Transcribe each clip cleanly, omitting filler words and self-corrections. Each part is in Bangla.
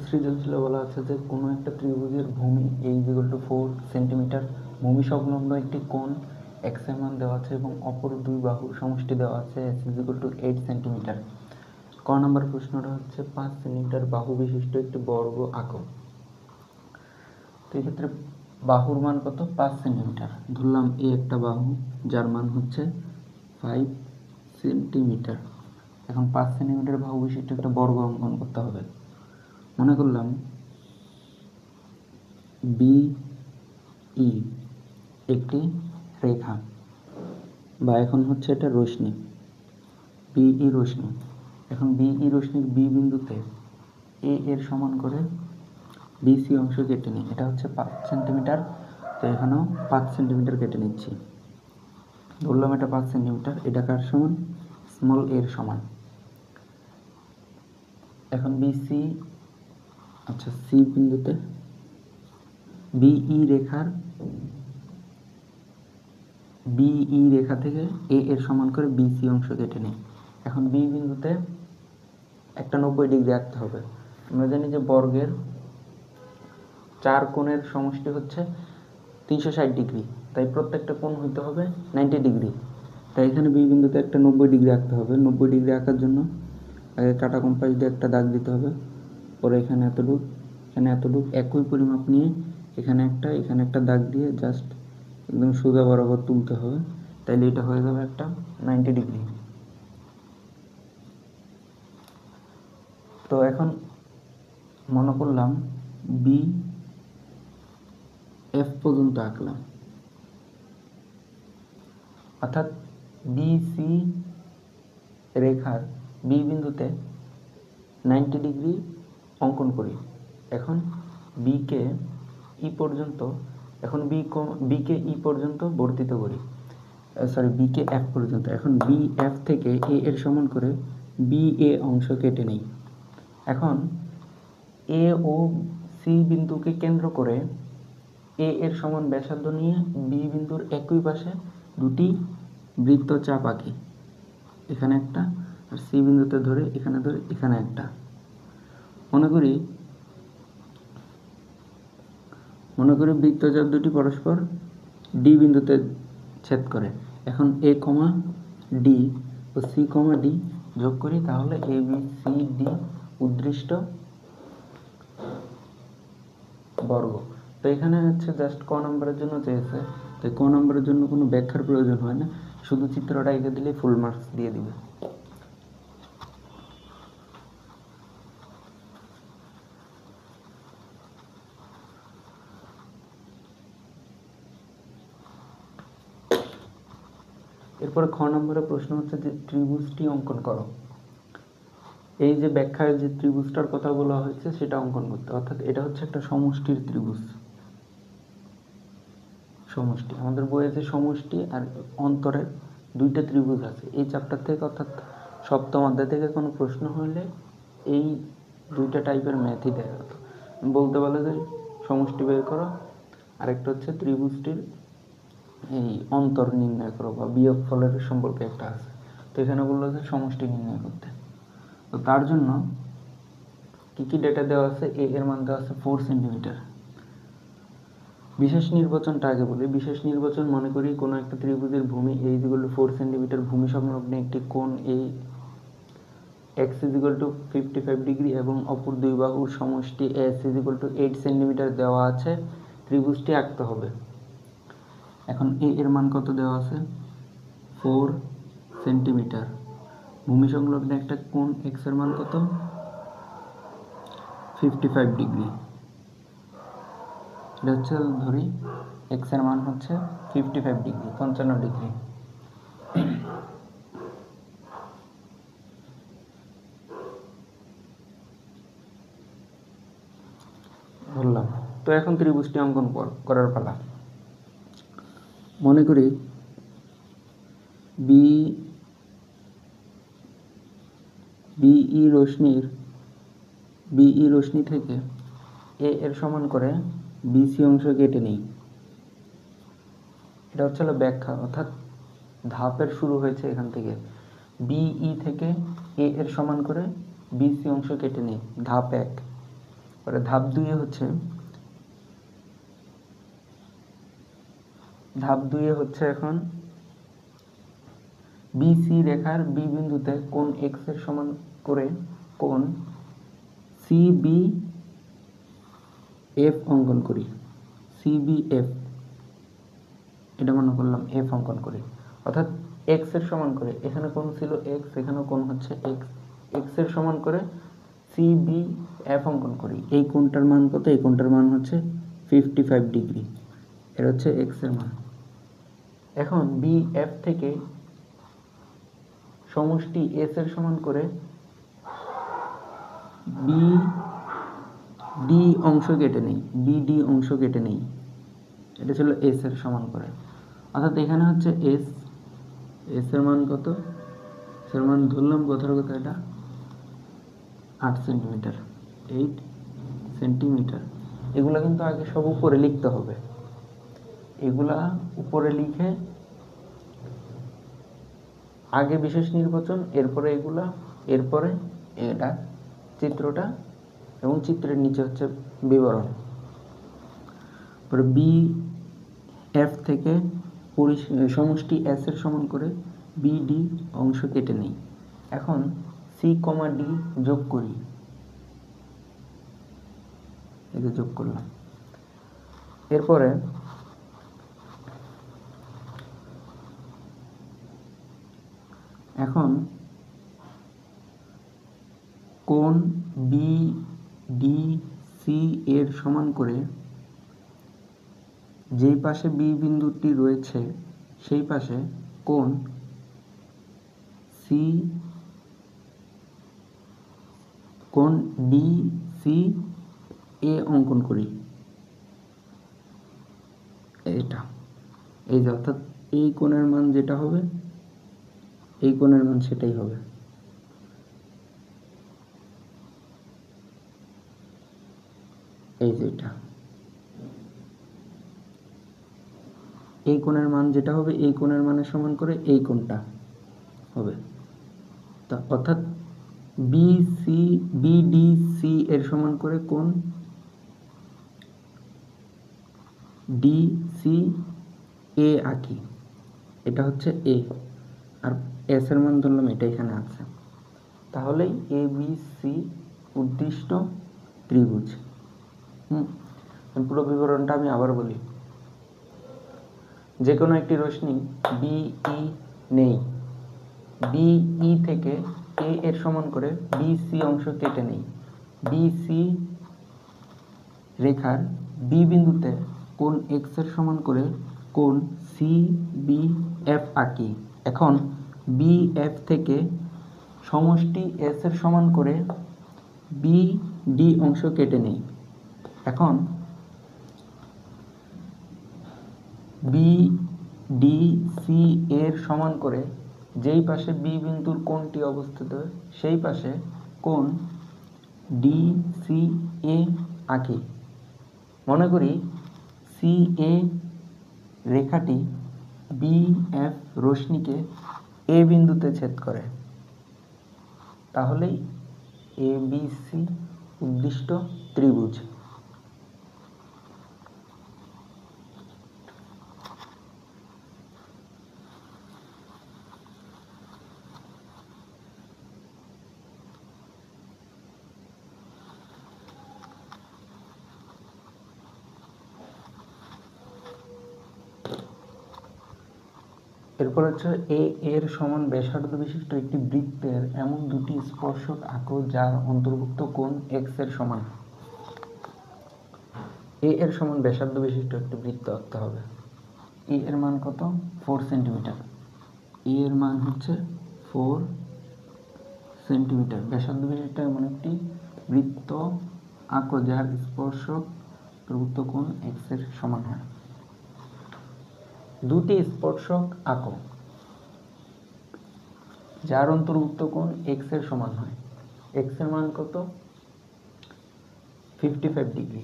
সৃজনশীলে বলা আছে যে কোনো একটা ত্রিভুজের ভূমি a = 4 সেন্টিমিটার, ভূমি সংলগ্ন একটি কোণ x এর মান দেওয়া আছে এবং অপর দুই বাহুর সমষ্টি দেওয়া আছে s = 8 সেন্টিমিটার। ক নম্বর প্রশ্নটা হচ্ছে 5 সেন্টিমিটার বাহু বিশিষ্ট একটি বর্গ আঁকো। তো এক্ষেত্রে বাহুর মান কত? 5 সেন্টিমিটার। ধরলাম এই একটা বাহু যার মান হচ্ছে 5 সেন্টিমিটার। এখন 5 সেন্টিমিটার বাহু বিশিষ্ট একটা বর্গ অঙ্কন করতে হবে। মনে করলাম BE একটি রেখা, বা এখন হচ্ছে এটা রশ্মি, BE রশ্মি। এখন BE রশ্মির B বিন্দুতে A এর সমান করে BC অংশ কেটে নিই। এটা হচ্ছে 5 সেন্টিমিটার, তো এখানেও 5 সেন্টিমিটার কেটে নিচ্ছি। ধরলাম এটা 5 সেন্টিমিটার, এটা কার সমান? স্মল এর সমান। এখন BC, আচ্ছা C বিন্দুতে BE রেখা থেকে A এর সমান করে BC অংশ কেটে নিই। এখন B বিন্দুতে একটা 90 ডিগ্রি আঁকতে হবে। আমরা জানি যে বর্গের 4 কোণের সমষ্টি হচ্ছে 360 ডিগ্রি, তাই প্রত্যেকটা কোণ হইতে হবে 90 ডিগ্রি। তাই এখানে B বিন্দুতে একটা 90 ডিগ্রি আঁকতে হবে। 90 ডিগ্রি আঁকার জন্য আগে কাটা কম্পাস দিয়ে একটা দাগ দিতে হবে, পরে এখানে এতটুক, এখানে এতটুক, একই পরিমাপ নিয়ে এখানে একটা দাগ দিয়ে জাস্ট একদম সোজা বরাবর তুলতে হবে, তাইলে এটা হয়ে যাবে একটা 90 ডিগ্রি। তো এখন মনে করলাম BF পর্যন্ত আঁকলাম, অর্থাৎ BC রেখার B বিন্দুতে 90 ডিগ্রি অঙ্কন করি। এখন B কে E পর্যন্ত বর্ধিত করি, B কে F পর্যন্ত। এখন BF থেকে A এর সমান করে BA অংশ কেটে নেই। এখন A ও C বিন্দুকে কেন্দ্র করে A এর সমান ব্যাসার্ধ নিয়ে B বিন্দুর একই পাশে দুটি বৃত্তচাপ আঁকি। এখানে একটা, আর C বিন্দুতে ধরে এখানে একটা। মনে করি বৃত্তচাপ দুটি পরস্পর D বিন্দুতে ছেদ করে। এখন A, D O C, D যোগ করি, তাহলে ABCD উদ্দৃষ্ট বর্গ। তো এখানে হচ্ছে জাস্ট ক নম্বরের জন্য চেয়েছে, তো ক নম্বরের জন্য কোনো ব্যাখ্যার প্রয়োজন হয় না, শুধু চিত্রটা এঁকে দিলে ফুল মার্কস দিয়ে দিবে। এরপরে খ নম্বরের প্রশ্ন হচ্ছে যে ত্রিভুজটি অঙ্কন করো। এই যে ব্যাখ্যায় যে ত্রিভুজটার কথা বলা হয়েছে সেটা অঙ্কন করতে, অর্থাৎ এটা হচ্ছে একটা সমষ্টির ত্রিভুজ। সমষ্টি, আমাদের বইয়ে যে সমষ্টি আর অন্তরের দুইটা ত্রিভুজ আছে। এই চ্যাপ্টার থেকে, অর্থাৎ সপ্তম অধ্যায় থেকে কোনো প্রশ্ন হলে এই দুইটা টাইপের ম্যাথই দেখা যেত। বলতে বলে যে সমষ্টি বের করো, আরেকটা হচ্ছে ত্রিভুজটির এই অন্তর নির্ণয় করো বা বিয়োগ ফলের সম্পর্কে একটা আছে। তো এখানে বললো যে সমষ্টি নির্ণয় করতে। তো তার জন্য কি কি ডেটা দেওয়া আছে? A এর মান দেওয়া আছে 4 সেন্টিমিটার। বিশেষ নির্বাচনটা আগে বলি। বিশেষ নির্বাচন, মনে করি কোনো একটা ত্রিভুজের ভূমি a = 4 সেন্টিমিটার, ভূমি সংলগ্ন একটি কোণ x = 55 ডিগ্রি এবং অপর দুই বাহুর সমষ্টি s = 8 সেন্টিমিটার দেওয়া আছে। ত্রিভুজটি আঁকতে হবে। এখন A এর মান কত দেওয়া আছে? 4 সেন্টিমিটার। ভূমি সংলগ্ন একটা কোণ x এর মান কত? 55 ডিগ্রি। এটা হচ্ছে, ধরি x এর মান হচ্ছে 55 ডিগ্রি, 55 ডিগ্রি। বললাম। তো এখন ত্রিভুজটি অঙ্কন করার পালা। মনে করি BE রশ্মি থেকে A এর সমান করে BC অংশ কেটে নেই। এটা হচ্ছে ব্যাখ্যা, অর্থাৎ ধাপের শুরু হয়েছে এখান থেকে। BE থেকে A এর সমান করে BC অংশ কেটে নেই, ধাপ 1। পরে ধাপ 2 হচ্ছে এখন বিসি রেখার বি বিন্দুতে কোণ এক্স এর সমান করে কোণ সিবিএফ অঙ্কন করি। সিবিএফ এটা মনে করলাম এফ অঙ্কন করি, অর্থাৎ এক্স এর সমান করে, এখানে কোণ ছিল এক্স, এখানে কোণ হচ্ছে এক্স, এক্স এর সমান করে সিবিএফ অঙ্কন করি। এই কোণটার মান কত? এই কোণটার মান হচ্ছে 55 ডিগ্রি, এর হচ্ছে এক্স এর মান। এখন বিএফ থেকে সমষ্টি এস এর সমান করে বিডি অংশ কেটে নেই, বিডি অংশ কেটে নেই, এটা ছিল এস এর সমান করে। অর্থাৎ এখানে হচ্ছে এস, এস এর মান কত? এস এর মান ধরলাম কথার কথা এটা 8 সেন্টিমিটার, 8 সেন্টিমিটার। এগুলা কিন্তু আগে সব উপরে লিখতে হবে, এগুলা উপরে লিখে আগে বিশেষ নির্বাচন, এরপরে এগুলা, এরপরে এটা চিত্রটা, এবং চিত্রের নিচে হচ্ছে বিবরণ। পরে বি এফ থেকে সমষ্টি এস এর সমান করে বিডি অংশ কেটে নেই। এখন সি কমা ডি যোগ করি, এটা যোগ করলাম। এরপরে এখন কোণ বিডিসি এর সমান করে যেই পাশে বি বিন্দুটি রয়েছে সেই পাশে কোণ ডিসি এ অঙ্কন করি। এটা এই যে, অর্থাৎ এই কোণের মান যেটা হবে, এই কোণের মান সেটাই হবে। এই যে এটা, এই কোণের মান যেটা হবে, এই কোণের মানের সমান করে এই কোণটা হবে। তা অর্থাৎ বিডিসি এর সমান করে কোণ ডিসি এ আঁকি, এটা হচ্ছে এ, আর এস এর মান ধরলাম এটা এখানে আছে। তাহলেই এ বি সি উদ্দিষ্ট ত্রিভুজ। পুরো বিবরণটা আমি আবার বলি। যে কোনো একটি রশ্মি বিই নেই, বিই থেকে এ এর সমান করে বিসি অংশ কেটে নেই, বিসি রেখার বি বিন্দুতে কোণ এক্স এর সমান করে কোণ সিবিএফ আঁকি। এখন বিএফ থেকে সমষ্টি এস এর সমান করে বিডি অংশ কেটে নেই। এখন বিডিসি এর সমান করে যেই পাশে বি বিন্দুর কোণটি অবস্থিত সেই পাশে কোণ ডিসি এ আঁকি। মনে করি সি এ রেখাটি বিএফ রশ্মিকে এ বিন্দুতে ছেদ করে, তাহলেই এ বি সি উদ্দিষ্ট ত্রিভুজ। এরপর হচ্ছে এ এর সমান ব্যাসার্ধ বিশিষ্ট একটি বৃত্তের এমন দুটি স্পর্শক আঁকো যার অন্তর্ভুক্ত কোণ এক্স এর সমান। এ এর সমান ব্যাসার্ধ বিশিষ্ট একটি বৃত্ত আঁকতে হবে। এ এর মান কত? 4 সেন্টিমিটার। এ এর মান হচ্ছে 4 সেন্টিমিটার। ব্যাসার্ধ বিশিষ্ট এমন একটি বৃত্ত আঁকো যার স্পর্শক অন্তর্ভুক্ত কোণ এক্স এর সমান হয়। দুটি স্পর্শক আঁকো যার অন্তর্ভুক্ত কোণ এক্স এর সমান হয়। এক্স এর মান কত? 55 ডিগ্রি।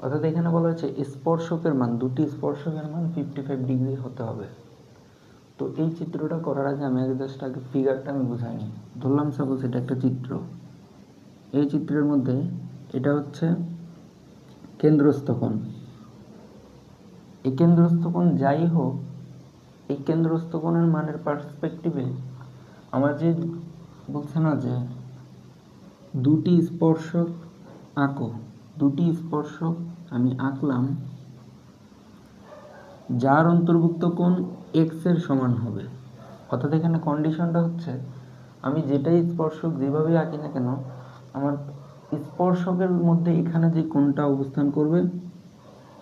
অর্থাৎ এখানে বলা হয়েছে স্পর্শকের মান, দুটি স্পর্শকের মান 55 ডিগ্রি হতে হবে। তো এই চিত্রটা করার আগে আমি আগে জাস্ট ফিগারটা আমি বুঝাই নিই। ধরলাম সাপোজ এটা একটা চিত্র, এই চিত্রের মধ্যে এটা হচ্ছে কেন্দ্রস্থ কোণ। এই কেন্দ্রস্থ কোণ যাই হোক, এই কেন্দ্রস্থ কোণের মানের পার্সপেক্টিভে আমার যে বলছে না যে দুটি স্পর্শক আঁকো, দুটি স্পর্শক আমি আঁকলাম যার অন্তর্ভুক্ত কোণ এক্স এর সমান হবে। অর্থাৎ এখানে কন্ডিশনটা হচ্ছে আমি যেটাই স্পর্শক যেভাবেই আঁকি না কেন, আমার স্পর্শকের মধ্যে এখানে যে কোণটা অবস্থান করবে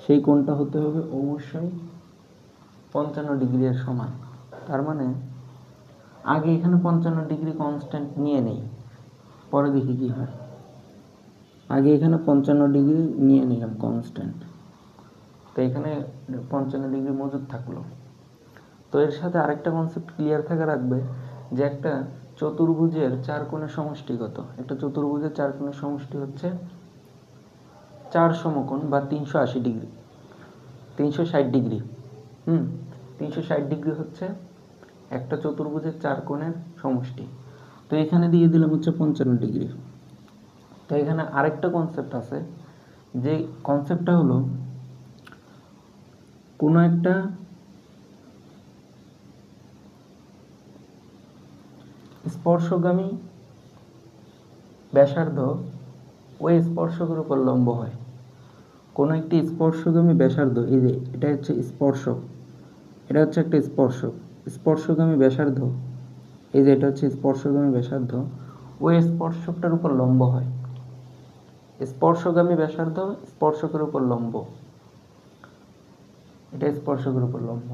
সেই কোণটা হতে হবে অবশ্যই 55 ডিগ্রি এর সমান। তার মানে আগে এখানে 55 ডিগ্রি কনস্ট্যান্ট নিয়ে নেই, পরে দেখি কি হয়। আগে এখানে 55 ডিগ্রি নিয়ে নিলাম কনস্ট্যান্ট, তো এখানে 55 ডিগ্রি মজুদ থাকলো। তো এর সাথে আরেকটা কনসেপ্ট ক্লিয়ার থাকা রাখবে যে একটা চতুর্ভুজের চার কোণের সমষ্টি কত। একটা চতুর্ভুজের চার কোণের সমষ্টি হচ্ছে 4 সমকোণ বা 380 ডিগ্রি, 360 ডিগ্রি। 360 ডিগ্রি হচ্ছে একটা চতুর্ভুজের চার কোণের সমষ্টি। তো এখানে দিয়ে দিলাম হচ্ছে 55 ডিগ্রি। তো এখানে আরেকটা কনসেপ্ট আছে, যে কনসেপ্টটা হলো কোনো একটা স্পর্শগামী ব্যাসার্ধ ওই স্পর্শকের উপর লম্ব হয়। কোনো একটি স্পর্শগামী ব্যাসার্ধ, এই যে এটা হচ্ছে স্পর্শক, এটা হচ্ছে একটা স্পর্শক, স্পর্শগামী ব্যাসার্ধ, এই যে এটা হচ্ছে স্পর্শগামী ব্যাসার্ধ, ওই স্পর্শকটার উপর লম্ব হয়। স্পর্শগামী ব্যাসার্ধ স্পর্শকের উপর লম্ব, এটা স্পর্শকের উপর লম্ব।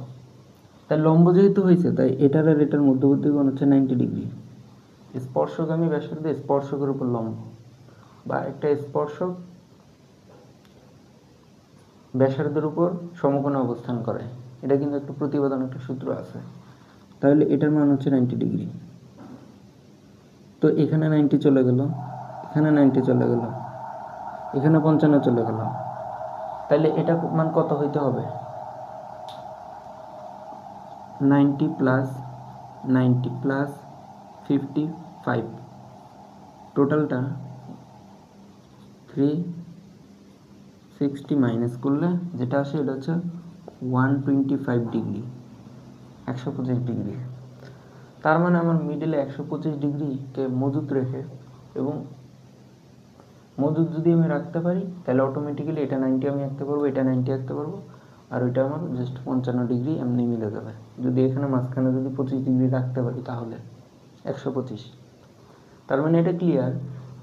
তাই লম্ব যেহেতু হয়েছে, তাই এটার আর এটার মধ্যবর্তী কোণ হচ্ছে 90 ডিগ্রি। স্পর্শগামী ব্যাসার্ধ স্পর্শকের উপর লম্ব, বা একটা স্পর্শক ব্যাসার্ধের উপর সমকোণে অবস্থান করে, এটা কিন্তু একটা প্রতিপাদন, একটা সূত্র আছে। তাহলে এটার মান হচ্ছে 90 ডিগ্রি। তো এখানে 90 চলে গেল, এখানে 90 চলে গেল, এখানে 55 চলে গেল, তাহলে এটা মান কত হইতে হবে? 90 প্লাস 90 প্লাস 55, টোটালটা 360 মাইনাস করলে যেটা আসে এটা হচ্ছে 125 ডিগ্রি, 125 ডিগ্রি। তার মানে আমার মিডলে 125 ডিগ্রিকে মজুত রেখে, এবং মজুত যদি আমি রাখতে পারি তাহলে অটোমেটিক্যালি এটা 90 আমি আঁকতে পারবো, এটা 90 আঁকতে পারবো, আর ওইটা আমার জাস্ট 55 ডিগ্রি এমনি মিলে যাবে। যদি এখানে মাঝখানে যদি 25 ডিগ্রি রাখতে পারি তাহলে 125। তার মানে এটা ক্লিয়ার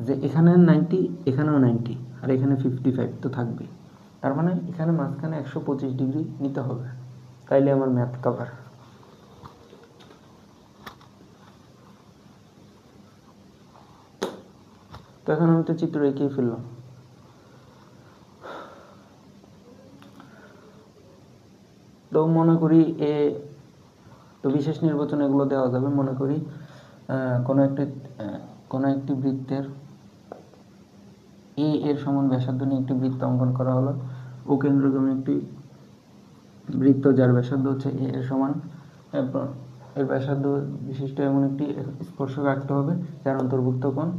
যে এখানে 90, এখানেও 90, আর এখানে 55 তো থাকবে। তার মানে এখানে মাঝখানে 125 ডিগ্রি নিতে হবে, তাইলে আমার ম্যাথ কভার। তো এখন আমি তো চিত্র এঁকেই ফেললাম। তো মনে করি তো বিশেষ নির্বাচন এগুলো দেওয়া যাবে। মনে করি কোনো একটি বৃত্তের এর সমান ব্যাসার্ধ নিয়ে একটি বৃত্ত অঙ্কন করা হলো। ও কেন্দ্রগামী একটি বৃত্ত যার ব্যাসার্ধ হচ্ছে এর সমান, এর ব্যাসার্ধ বিশিষ্ট এমন একটি স্পর্শক আঁকতে হবে যার অন্তর্ভুক্ত কোণ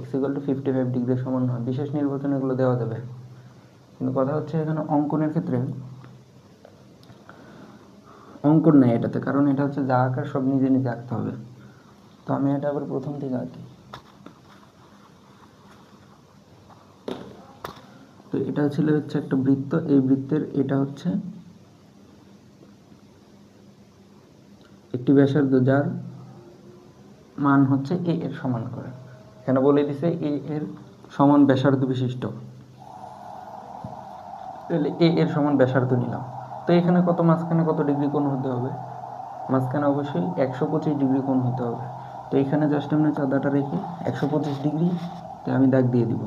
x=55 ডিগ্রির সমান হয়। বিশেষ নির্বাচন এগুলো দেওয়া যাবে, কিন্তু কথা হচ্ছে এখানে অঙ্কনের ক্ষেত্রে অঙ্কন নেই এটাতে, কারণ এটা হচ্ছে যা আঁকার সব নিজে নিজে আঁকতে হবে। তো আমি এটা আবার প্রথম থেকে আঁকি। তো এটা হচ্ছে একটা বৃত্ত, এই বৃত্তের এটা হচ্ছে একটি ব্যাসার্ধ যার মান হচ্ছে এ এর সমান করে। এখানে বলে দিছে এ এর সমান ব্যাসার্ধ বিশিষ্ট, তাহলে এ এর সমান ব্যাসার্ধ নিলাম। তো এখানে কত, মাঝখানে কত ডিগ্রি কোণ হতে হবে? মাঝখানে অবশ্যই 125 ডিগ্রি কোণ হতে হবে। তো এখানে জাস্ট আমরা চাঁদাটা রেখে 125 ডিগ্রি আমি দাগ দিয়ে দিব।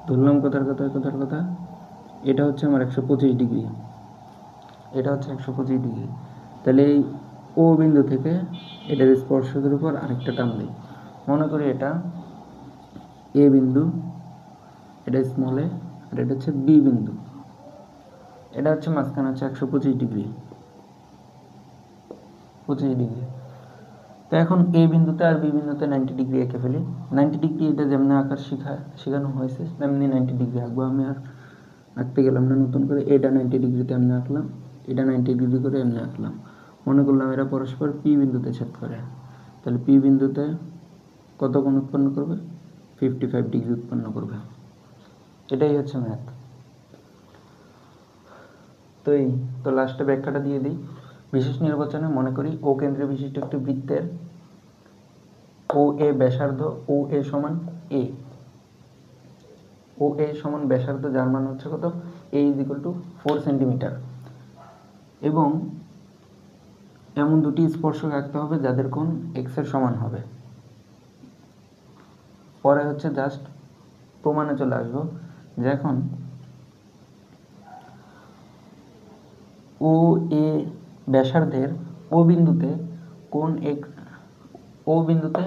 ধরলাম কথার কথা এটা হচ্ছে আমার 125 ডিগ্রি, এটা হচ্ছে 125 ডিগ্রি। তাহলে এই ও বিন্দু থেকে এটার স্পর্শকের উপর আরেকটা টান দিই। মনে করি এটা এ বিন্দু, এটা স্মল এ, আর এটা হচ্ছে বি বিন্দু। এটা হচ্ছে মাঝখানে হচ্ছে 125 ডিগ্রি, 25 ডিগ্রি। তো এখন এ বিন্দুতে আর বি বিন্দুতে 90 ডিগ্রি এঁকে ফেলি। 90 ডিগ্রি এটা যেমনি আঁকার শেখানো হয়েছে তেমনি 90 ডিগ্রি আঁকবো। আমি আর আঁকতে গেলাম না নতুন করে, এটা 90 ডিগ্রিতে এমনি আঁকলাম, এটা 90 ডিগ্রি করে এমনি আঁকলাম। মনে করলাম এরা পরস্পর পি বিন্দুতে ছেদ করে, তাহলে পি বিন্দুতে কত কোণ উৎপন্ন করবে? 55 ডিগ্রি উৎপন্ন করবে। এটাই হচ্ছে ম্যাথ। তো লাস্টে ব্যাখ্যাটা দিয়ে দিই। বিশেষ নির্বাচনে মনে করি ও কেন্দ্রে বিশিষ্ট একটি বৃত্তের ও এ ব্যাসার্ধ ও এ সমান এ, ও এ সমান ব্যাসার্ধ, যার মান হচ্ছে কত? এ ইজ ইকুয়াল টু 4 সেন্টিমিটার। এবং এমন দুটি স্পর্শক আঁকতে হবে যাদের কোণ এক্স এর সমান হবে। পরে হচ্ছে জাস্ট প্রমাণে চলে আসবো যে এখন ও এ ব্যাসার্ধের ও বিন্দুতে কোণ এক্স, ও বিন্দুতে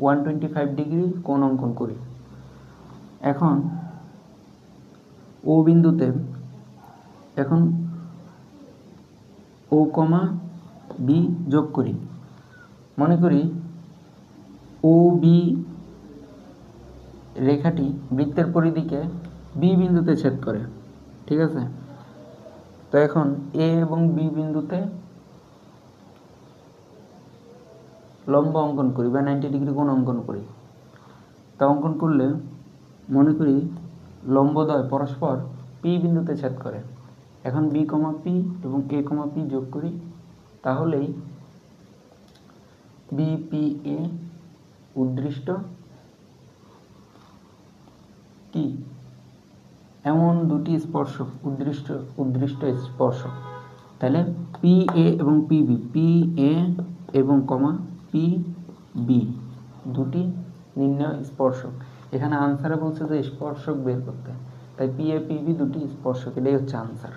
125 ডিগ্রি কোণ অঙ্কন করি। এখন ও বিন্দুতে এখন ও কমা বি যোগ করি। মনে করি ও বি রেখাটি বৃত্তের পরিধিকে বি বিন্দুতে ছেদ করে, ঠিক আছে? তো এখন এ এবং বি বিন্দুতে লম্ব অঙ্কন করি বা 90 ডিগ্রি কোণ অঙ্কন করি। তা অঙ্কন করলে মনে করি লম্বদ্বয় পরস্পর পি বিন্দুতে ছেদ করে। এখন বি কমা পি এবং এ কমা পি যোগ করি, তাহলেই বি পি এ উদ্দৃষ্ট কি? এমন দুটি স্পর্শক, উদ্দৃষ্ট স্পর্শক। তাহলে পি এ এবং পি বি, পি এ এবং কমা পি বি দুটি নির্ণয় স্পর্শক। এখানে আনসারে বলছে যে স্পর্শক বের করতে, তাই পি এ পি বি দুটি স্পর্শক, এটাই হচ্ছে আনসার।